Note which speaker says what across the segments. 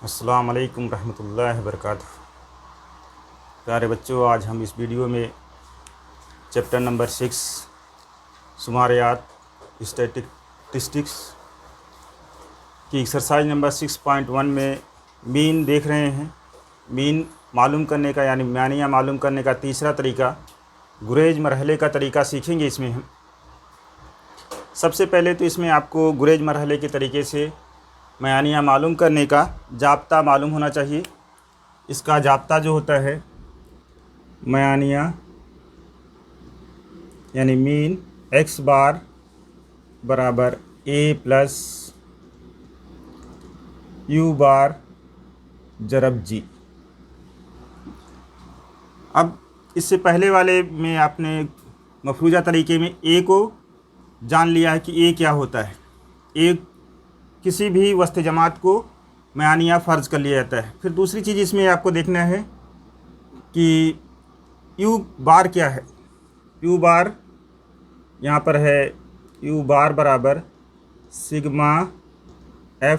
Speaker 1: अस्सलाम वालेकुम रहमतुल्लाहि व बरकातुहू। प्यारे बच्चों, आज हम इस वीडियो में चैप्टर नंबर 6 शुमारियात स्टैटिस्टिक्स की एक्सरसाइज नंबर 6.1 में मीन देख रहे हैं। मीन मालूम करने का यानी म्यानिया मालूम करने का तीसरा तरीका गुरेज मरहले का तरीका सीखेंगे। इसमें हम सबसे पहले तो इसमें आपको गुरेज मरहले के तरीके से म्यानिया मालूम करने का जाब्ता मालूम होना चाहिए। इसका जाब्ता जो होता है म्यानिया यानी मीन x बार बराबर a प्लस u बार ज़रब g। अब इससे पहले वाले में आपने मफरूजा तरीके में a को जान लिया है कि a क्या होता है। a किसी भी वस्त जमात को म्यानिया फ़र्ज कर लिया जाता है। फिर दूसरी चीज़ इसमें आपको देखना है कि u बार क्या है। u बार यहाँ पर है u बार बराबर sigma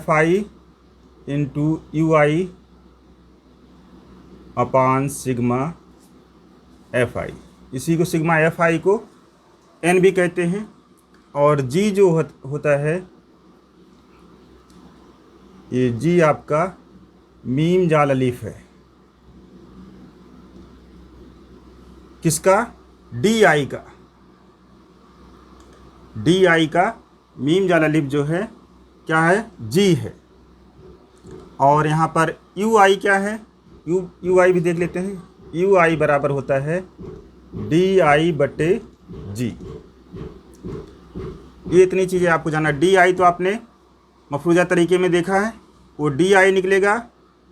Speaker 1: fi into U I upon sigma fi। इसी को सिग्मा fi को n भी कहते हैं। और g जो होता है ये जी आपका मीम जाल अलीफ है। किसका? डी आई का। डी आई का मीम जाल अलीफ जो है क्या है? जी है। और यहाँ पर यू आई क्या है? यू आई भी देख लेते हैं। यू आई बराबर होता है डी आई बटे जी। ये इतनी चीज़ें आपको जानना। डी आई तो आपने मफरूजा तरीके में देखा है, वो डी आई निकलेगा।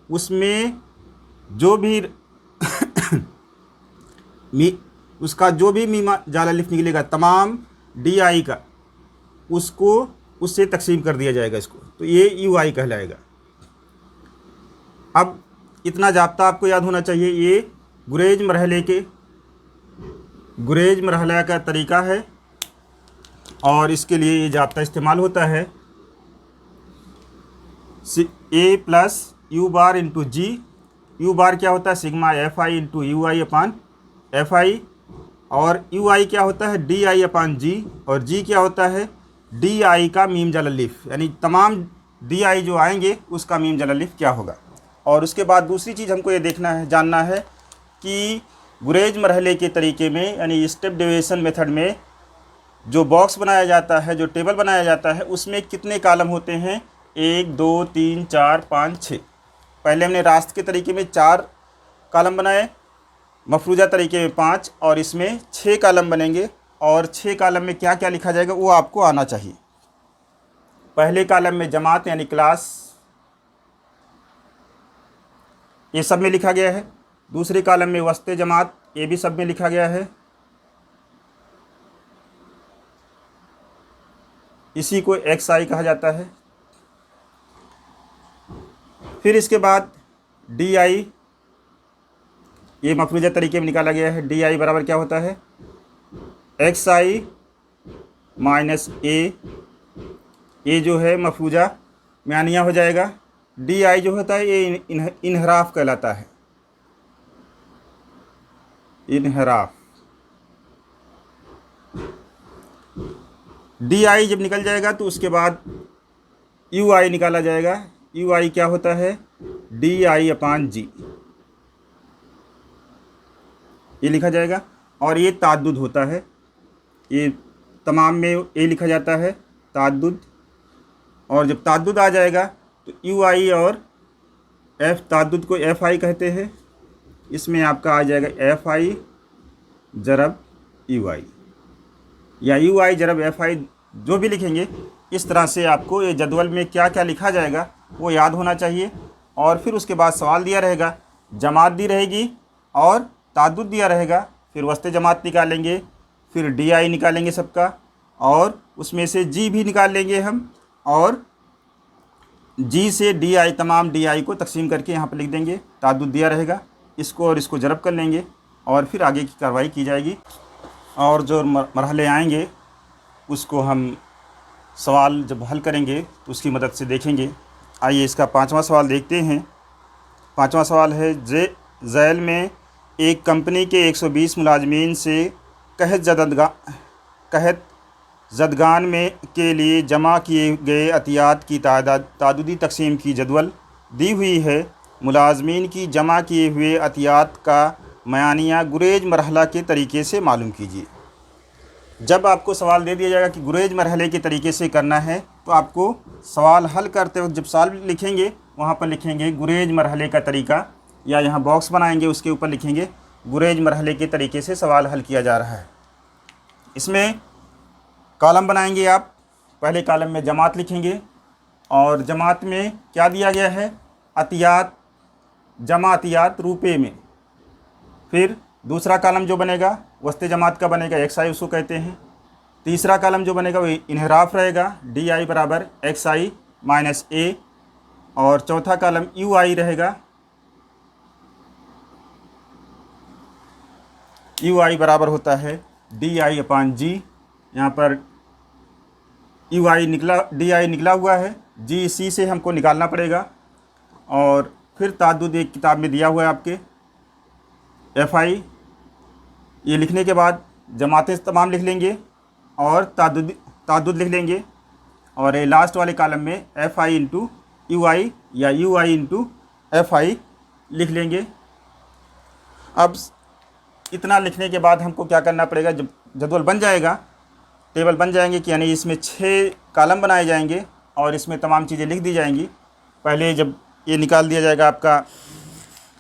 Speaker 1: उसमें जो भी उसका जो भी मीमा जाल अलिफ निकलेगा तमाम डी आई का उसको उससे तकसीम कर दिया जाएगा इसको, तो ये यू आई कहलाएगा। अब इतना जाब्ता आपको याद होना चाहिए। ये गुरेज मरहला का तरीका है और इसके लिए ये जाब्ता इस्तेमाल होता है। A plus U bar into G. U bar क्या होता है? Sigma F I into U I upon F I. और यू आई क्या होता है? D I upon G. और जी क्या होता है? डी आई का मीम जाल अलिफ, यानी तमाम डी आई जो आएंगे उसका मीम जाल अलिफ क्या होगा। और उसके बाद दूसरी चीज़ हमको ये देखना है, जानना है कि गुरेज मरहले के तरीके में यानी स्टेप डेविएशन मेथड में जो बॉक्स बनाया जाता है, जो टेबल बनाया जाता है, उसमें कितने कालम होते हैं? 1 2 3 4 5 6। पहले हमने रास्त के तरीके में 4 कालम बनाए, मफरूजा तरीके में 5, और इसमें 6 कालम बनेंगे। और 6 कालम में क्या क्या लिखा जाएगा वो आपको आना चाहिए। पहले कालम में जमात यानी क्लास, ये सब में लिखा गया है। दूसरे कालम में वस्ते जमात, ये भी सब में लिखा गया है। इसी को एक्स आई कहा जाता है। फिर इसके बाद डी आई, ये मफरूजा तरीके में निकाला गया है। डी आई बराबर क्या होता है? एक्स आई माइनस ए। ये जो है मफरूजा म्यानिया हो जाएगा। डी आई जो होता है ये इनहराफ कहलाता है। इनहराफ। डी आई जब निकल जाएगा तो उसके बाद यू आई निकाला जाएगा। यू आई क्या होता है? डी आई अपान जी, ये लिखा जाएगा। और ये ताद्दुद होता है, ये तमाम में ये लिखा जाता है ताद्दुद। और जब ताद्दुद आ जाएगा तो यू आई और एफ, ताद्दुद को एफ आई कहते हैं। इसमें आपका आ जाएगा एफ आई ज़रब यू आई या यू आई ज़रब एफ आई, जो भी लिखेंगे इस तरह से आपको ये जदवल में क्या क्या लिखा जाएगा वो याद होना चाहिए। और फिर उसके बाद सवाल दिया रहेगा, जमात दी रहेगी और ताद्दुद दिया रहेगा। फिर वस्ते जमात निकालेंगे, फिर डी आई निकालेंगे सबका, और उसमें से जी भी निकाल लेंगे हम। और जी से डी आई, तमाम डी आई को तकसीम करके यहाँ पर लिख देंगे। ताद्दुद दिया रहेगा, इसको और इसको ज़रब कर लेंगे और फिर आगे की कार्रवाई की जाएगी। और जो मरहले आएंगे उसको हम सवाल जब हल करेंगे तो उसकी मदद से देखेंगे। आइए इसका पांचवा सवाल देखते हैं। पांचवा सवाल है, झैल में एक कंपनी के 120 मुलाजमीन से कहत जदगान में के लिए जमा किए गए अतियात की तादादी तकसीम की जदवल दी हुई है। मुलाजमीन की जमा किए हुए अतियात का मयानिया गुरेज मरहला के तरीके से मालूम कीजिए। जब आपको सवाल दे दिया जाएगा कि गुरेज मरहले के तरीके से करना है, तो आपको सवाल हल करते वक्त जब सवाल लिखेंगे वहाँ पर लिखेंगे गुरेज मरहले का तरीका, या यहाँ बॉक्स बनाएंगे उसके ऊपर लिखेंगे गुरेज मरहले के तरीके से सवाल हल किया जा रहा है। इसमें कॉलम बनाएंगे आप। पहले कॉलम में जमात लिखेंगे और जमात में क्या दिया गया है, अतियात, जमा अतियात रुपए में। फिर दूसरा कॉलम जो बनेगा वस्ते जमात का बनेगा, XI उसको कहते हैं। तीसरा कॉलम जो बनेगा वो इन्हराफ रहेगा, DI बराबर XI माइनस A। और चौथा कॉलम UI रहेगा, UI बराबर होता है DI अपान G। यहाँ पर UI निकला, DI निकला हुआ है, GC से हमको निकालना पड़ेगा। और फिर ताद्दुद एक किताब में दिया हुआ है आपके, FI। ये लिखने के बाद जमातें तमाम लिख लेंगे और ताद्दुद लिख लेंगे, और ये लास्ट वाले कॉलम में FI इंटू UI या UI इंटू FI लिख लेंगे। अब इतना लिखने के बाद हमको क्या करना पड़ेगा, जब जदवल बन जाएगा, टेबल बन जाएंगे कि यानी इसमें 6 कॉलम बनाए जाएंगे और इसमें तमाम चीज़ें लिख दी जाएंगी। पहले जब ये निकाल दिया जाएगा, आपका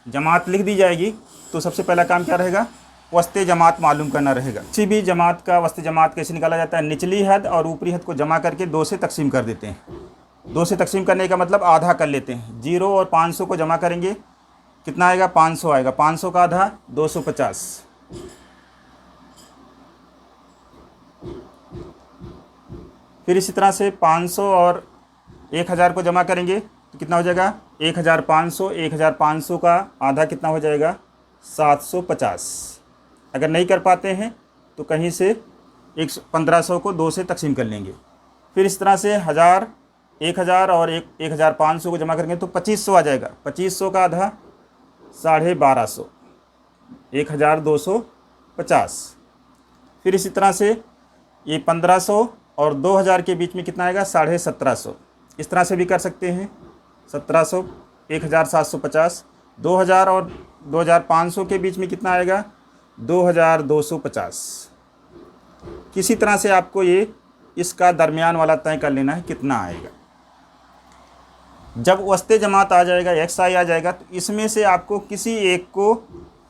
Speaker 1: जमात लिख दी जाएगी, तो सबसे पहला काम क्या रहेगा, वस्ते जमात मालूम करना रहेगा। किसी भी जमात का वस्ते जमात कैसे निकाला जाता है, निचली हद और ऊपरी हद को जमा करके 2 से तकसीम कर देते हैं। 2 से तकसीम करने का मतलब आधा कर लेते हैं। 0 और 500 को जमा करेंगे, कितना आएगा, 500 आएगा। 500 का आधा 250। फिर इसी तरह से 500 और 1000 को जमा करेंगे तो कितना हो जाएगा, 1500। 1500 का आधा कितना हो जाएगा, 750। अगर नहीं कर पाते हैं तो कहीं से 1500 को 2 से तकसीम कर लेंगे। फिर इस तरह से 1000 और 1500 को जमा करेंगे तो 2500 आ जाएगा। 2500 का आधा 1250, 1250। फिर इसी तरह से ये 1500 और 2000 के बीच में कितना आएगा, 1750। इस तरह से भी कर सकते हैं, 1700, 1750। 2000 और 2500 के बीच में कितना आएगा, 2250। किसी तरह से आपको ये इसका दरमियान वाला तय कर लेना है कितना आएगा। जब वस्ते जमात आ जाएगा, XI आ जाएगा, तो इसमें से आपको किसी एक को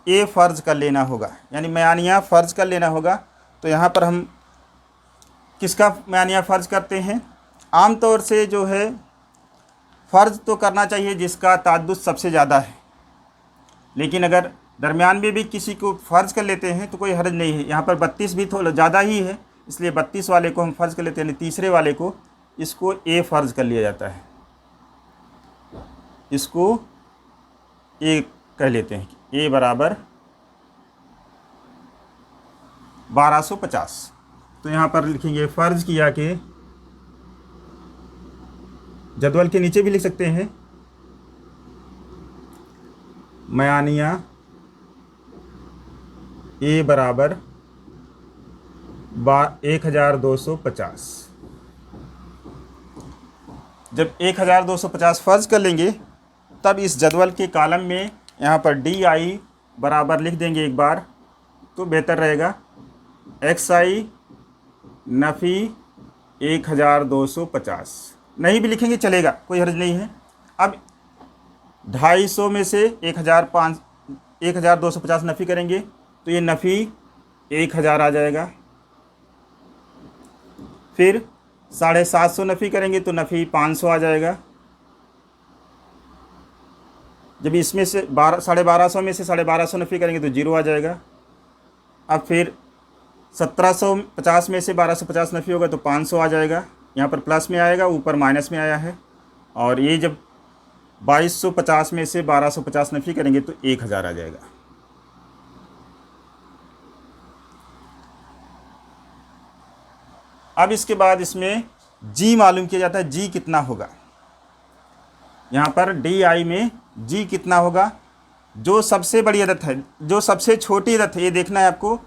Speaker 1: A फ़र्ज़ कर लेना होगा, यानी मयानिया फ़र्ज़ कर लेना होगा। तो यहाँ पर हम किसका मयानिया फ़र्ज़ करते हैं, आम तौर से जो है फ़र्ज़ तो करना चाहिए जिसका ताद्दुद सबसे ज़्यादा है, लेकिन अगर दरमियान में भी किसी को फ़र्ज़ कर लेते हैं तो कोई हर्ज नहीं है। यहाँ पर 32 भी थोड़ा ज़्यादा ही है, इसलिए 32 वाले को हम फ़र्ज़ कर लेते हैं, तीसरे वाले को इसको A फ़र्ज़ कर लिया जाता है, इसको A कह लेते हैं। A बराबर 1250। तो यहाँ पर लिखेंगे फ़र्ज़ किया कि, जदवल के नीचे भी लिख सकते हैं, मयानिया A बराबर 1250। जब 1250 फ़र्ज़ कर लेंगे तब इस जदवल के कॉलम में यहाँ पर DI बराबर लिख देंगे एक बार, तो बेहतर रहेगा। XI नफ़ी 1250 नहीं भी लिखेंगे चलेगा, कोई हर्ज नहीं है। अब 250 में से 1250 नफ़ी करेंगे तो ये नफ़ी 1000 आ जाएगा। फिर 750 नफ़ी करेंगे तो नफ़ी 500 आ जाएगा। जब इसमें से 1250 में से 1250 नफ़ी करेंगे तो 0 आ जाएगा। अब फिर 1750 में से 1250 नफ़ी होगा तो 500 आ जाएगा। यहाँ पर प्लस में आएगा, ऊपर माइनस में आया है। और ये जब 2250 में से 1250 नफ़ी करेंगे तो 1000 आ जाएगा। अब इसके बाद इसमें G मालूम किया जाता है, G कितना होगा। यहाँ पर डी आई में जी कितना होगा, जो सबसे बड़ी अदद है, जो सबसे छोटी अदद है, ये देखना है आपको,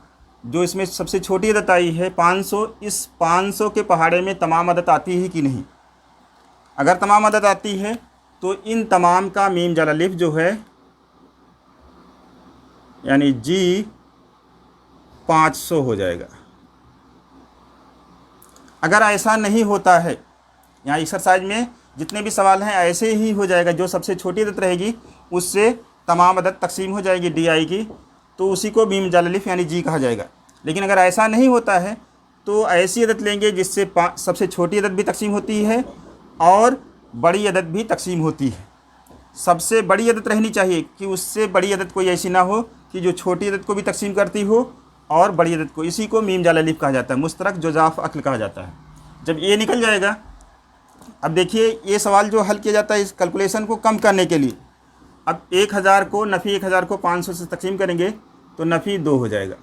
Speaker 1: जो इसमें सबसे छोटी अदद आई है 500, इस 500 के पहाड़े में तमाम अदद आती है कि नहीं। अगर तमाम अदद आती है तो इन तमाम का मीम जाल अलिफ जो है यानी जी 500 हो जाएगा। अगर ऐसा नहीं होता है, यहाँ एक्सरसाइज में जितने भी सवाल हैं ऐसे ही हो जाएगा, जो सबसे छोटी अदद रहेगी उससे तमाम अदद तकसीम हो जाएगी डी आई की, तो उसी को मीम जाल अलिफ यानी जी कहा जाएगा। लेकिन अगर ऐसा नहीं होता है तो ऐसी अदद लेंगे जिससे सबसे छोटी अदद भी तकसीम होती है और बड़ी अदद भी तकसीम होती है। सबसे बड़ी अदद रहनी चाहिए कि उससे बड़ी अदद कोई ऐसी ना हो कि जो छोटी अदद को भी तकसीम करती हो और बड़ी अदद को, इसी को मीम जाल अलिफ कहा जाता है, मुश्तरक जुज़ाफ अक्ल कहा जाता है। जब ये निकल जाएगा, अब देखिए ये सवाल जो हल किया जाता है इस कैलकुलेशन को कम करने के लिए, अब 1000 को नफ़ी 1000 को 500 से तकसीम करेंगे तो नफ़ी 2 हो जाएगा।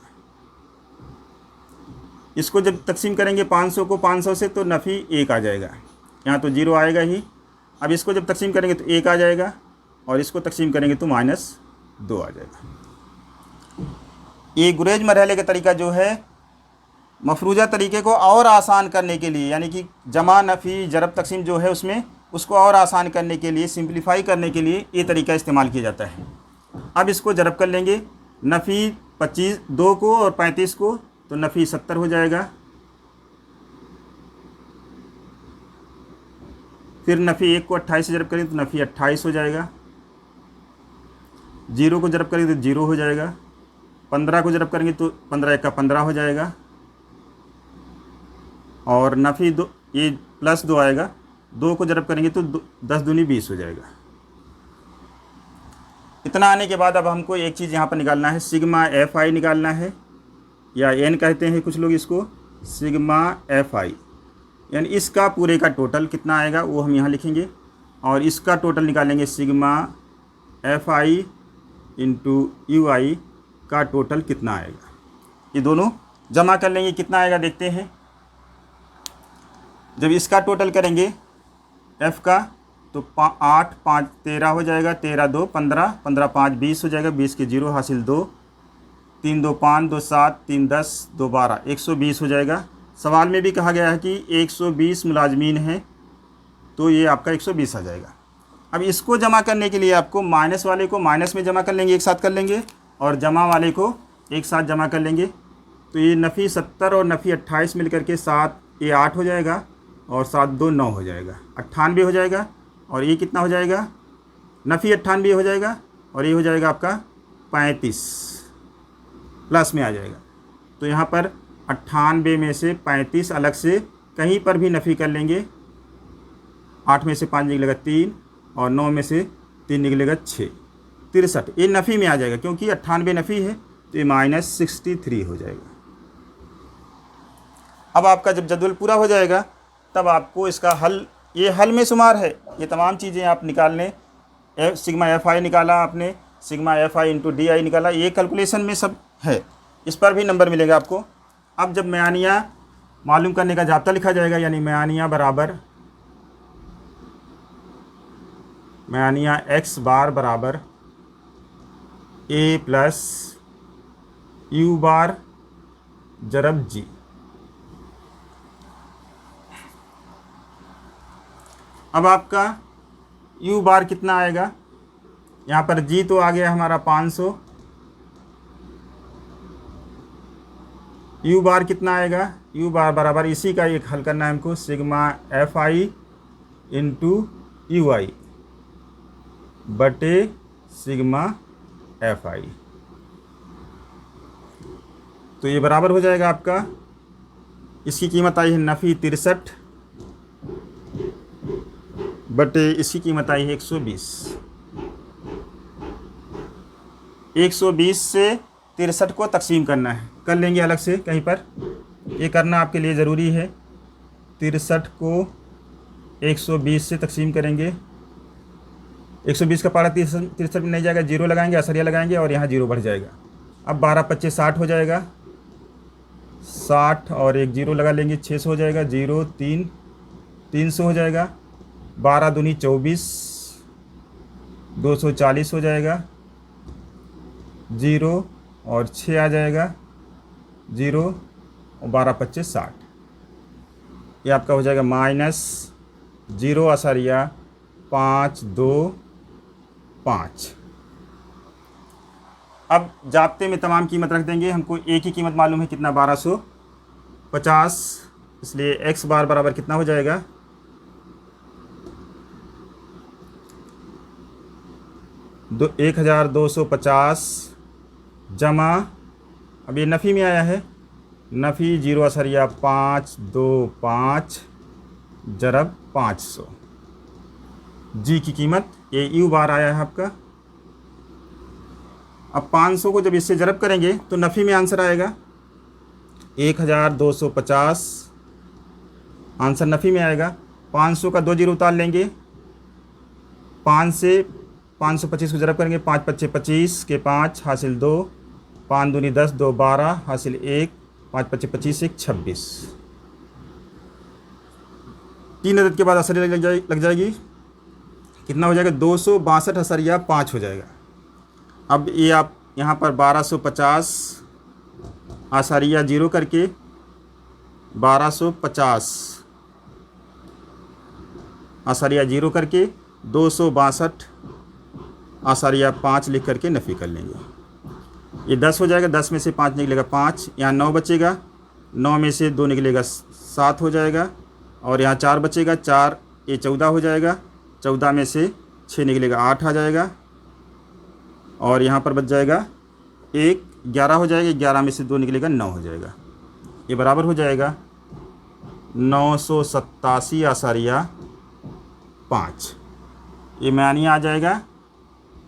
Speaker 1: इसको जब तकसीम करेंगे 500 को 500 से तो नफ़ी 1 आ जाएगा, यहाँ तो 0 आएगा ही। अब इसको जब तकसीम करेंगे तो 1 आ जाएगा और इसको तकसीम करेंगे तो -2 आ जाएगा। ये गुरेज मरहले का तरीका जो है मफरूजा तरीके को और आसान करने के लिए, यानी कि जमा नफ़ी जरब तकसीम जो है उसमें उसको और आसान करने के लिए, सिंप्लीफाई करने के लिए ये तरीका इस्तेमाल किया जाता है। अब इसको जरब कर लेंगे, नफ़ी 2 को और 35 को, तो नफ़ी 70 हो जाएगा। फिर नफ़ी 1 को 28 से जरब करें तो नफ़ी 28 हो जाएगा। 0 को जरब करेंगे तो 0 हो जाएगा। 15 को जरब करेंगे तो 15 1 का 15 हो जाएगा। और नफ़ी 2, ये +2 आएगा। 2 को जरब करेंगे तो 10 दूनी 20 हो जाएगा। इतना आने के बाद अब हमको एक चीज़ यहाँ पर निकालना है, सिग्मा एफ आई निकालना है, या एन कहते हैं कुछ लोग इसको, सिग्मा एफ आई, यानी इसका पूरे का टोटल कितना आएगा वो हम यहाँ लिखेंगे और इसका टोटल निकालेंगे, sigma F I into U I का टोटल कितना आएगा। ये दोनों जमा कर लेंगे, कितना आएगा देखते हैं। जब इसका टोटल करेंगे एफ़ का तो 8 5 13 हो जाएगा, 13 2 15, 15 5 20 हो जाएगा, 20 के 0 हासिल 2, 3 2 5 2 7 3 10 2 12, 120 हो जाएगा। सवाल में भी कहा गया है कि 120 मुलाजमीन हैं, तो ये आपका 120 आ जाएगा। अब इसको जमा करने के लिए आपको माइनस वाले को माइनस में जमा कर लेंगे, एक साथ कर लेंगे, और जमा वाले को एक साथ जमा कर लेंगे। तो ये नफ़ी 70 और नफ़ी 28 मिलकर के 7, ये 8 हो जाएगा और 7 2 9 हो जाएगा, 98 हो जाएगा। और ये कितना हो जाएगा, नफ़ी 98 हो जाएगा और ये हो जाएगा आपका 35 प्लस में आ जाएगा। तो यहाँ पर 98 में से 35 अलग से कहीं पर भी नफ़ी कर लेंगे। 8 में से 5 निकलेगा 3 और 9 में से 3 निकलेगा 6, 63। ये नफ़ी में आ जाएगा क्योंकि 98 नफ़ी है, तो ये -63 हो जाएगा। अब आपका जब जदवल पूरा हो जाएगा तब आपको इसका हल, ये हल में शुमार है, ये तमाम चीज़ें आप निकाल लें। सिग्मा एफ आई निकाला आपने, sigma F I into D I निकाला, ये कैलकुलेशन में सब है, इस पर भी नंबर मिलेगा आपको। अब जब मयानिया मालूम करने का जाब्ता लिखा जाएगा, यानी मयानिया बराबर मयानिया एक्स बार बराबर ए प्लस यू बार जरब जी। अब आपका यू बार कितना आएगा, यहाँ पर जी तो आ गया हमारा 500, यू बार कितना आएगा, यू बार बराबर इसी का एक हल करना है हमको, sigma F I into U I बटे सिग्मा एफ आई। तो ये बराबर हो जाएगा आपका, इसकी कीमत आई है नफ़ी 63 बटे इसकी कीमत आई है 120। 120 से 63 को तकसीम करना है, कर लेंगे अलग से कहीं पर, ये करना आपके लिए ज़रूरी है। 63 को 120 से तकसीम करेंगे, 120 का पारा 63 में नहीं जाएगा, 0 लगाएंगे, असरिया लगाएंगे और यहाँ 0 बढ़ जाएगा। अब 12 25 60 हो जाएगा, 60 और एक 0 लगा लेंगे, 600 हो जाएगा, 0 3 300 हो जाएगा, 12 दूनी 24 240 हो जाएगा, 0 और 6 आ जाएगा, 0 और 12 25 60। ये आपका हो जाएगा -0.525। अब जाब्ते में तमाम कीमत रख देंगे। हमको एक ही कीमत मालूम है, कितना, 1250, इसलिए x बार बराबर कितना हो जाएगा, 1250 जमा, अब ये नफ़ी में आया है, नफ़ी 0.525 जरब 500। जी की कीमत ये यू बार आया है आपका। अब 500 को जब इससे जरब करेंगे तो नफ़ी में आंसर आएगा 1250, आंसर नफ़ी में आएगा। 500 का 2 जीरो उतार लेंगे, 5 से 525 को जरब करेंगे, 5 पच्चे 25 के 5 हासिल 2, 5 दूनी 10, 2 12 हासिल 1, 5 पच्चे 25 1 26। 3 अदद के बाद असरिया लग जाएगी, कितना हो जाएगा, 262 असरिया 5 हो जाएगा। अब ये आप यहाँ पर 1250 आसारिया 0 करके 1250 आसारिया 0 करके 262 आसारिया 5 लिख करके नफ़ी कर लेंगे। ये 10 हो जाएगा, 10 में से 5 निकलेगा 5, यहाँ 9 बचेगा, 9 में से 2 निकलेगा 7 हो जाएगा, और यहाँ 4 बचेगा, 4 ये 14 हो जाएगा, 14 में से 6 निकलेगा 8 आ जाएगा, और यहाँ पर बच जाएगा 1, 11 हो जाएगा, 11 में से 2 निकलेगा 9 हो जाएगा। ये बराबर हो जाएगा 987 आसारिया 5। ये मानिया आ जाएगा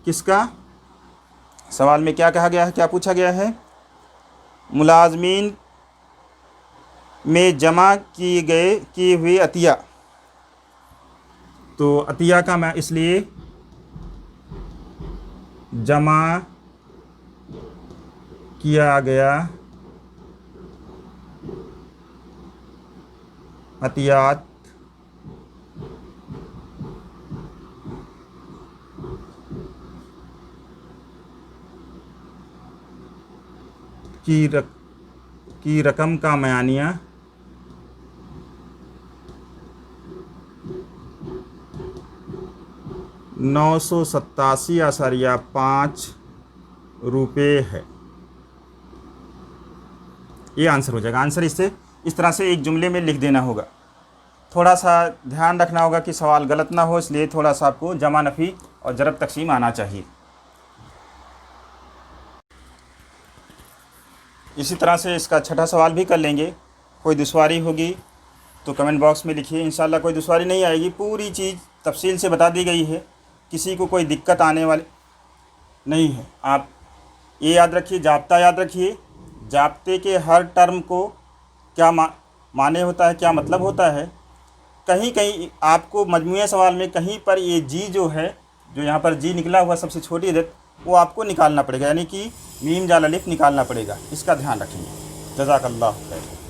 Speaker 1: किसका, सवाल में क्या कहा गया है, क्या पूछा गया है, मुलाजमीन में जमा किए हुए अतिया। तो अतिया का मैं इसलिए जमा किया गया अतियात की रकम का मयानिया 987 आसारिया 5 रुपये है। ये आंसर हो जाएगा। आंसर इससे इस तरह से एक जुमले में लिख देना होगा। थोड़ा सा ध्यान रखना होगा कि सवाल गलत ना हो, इसलिए थोड़ा सा आपको जमा नफ़ी और ज़रब तकसीम आना चाहिए। इसी तरह से इसका छठा सवाल भी कर लेंगे। कोई दुश्वारी होगी तो कमेंट बॉक्स में लिखिए, इंशाल्लाह कोई दुश्वारी नहीं आएगी। पूरी चीज़ तफसील से बता दी गई है, किसी को कोई दिक्कत आने वाली नहीं है। आप ये याद रखिए, जाब्ता याद रखिए, जाब्ते के हर टर्म को क्या माने होता है, क्या मतलब होता है। कहीं कहीं आपको मजमूई सवाल में कहीं पर ये जी जो है, जो यहाँ पर जी निकला हुआ सबसे छोटी अदद, वो आपको निकालना पड़ेगा, यानी कि मीम जाल अलिफ निकालना पड़ेगा। इसका ध्यान रखेंगे। जज़ाकल्लाह खैर।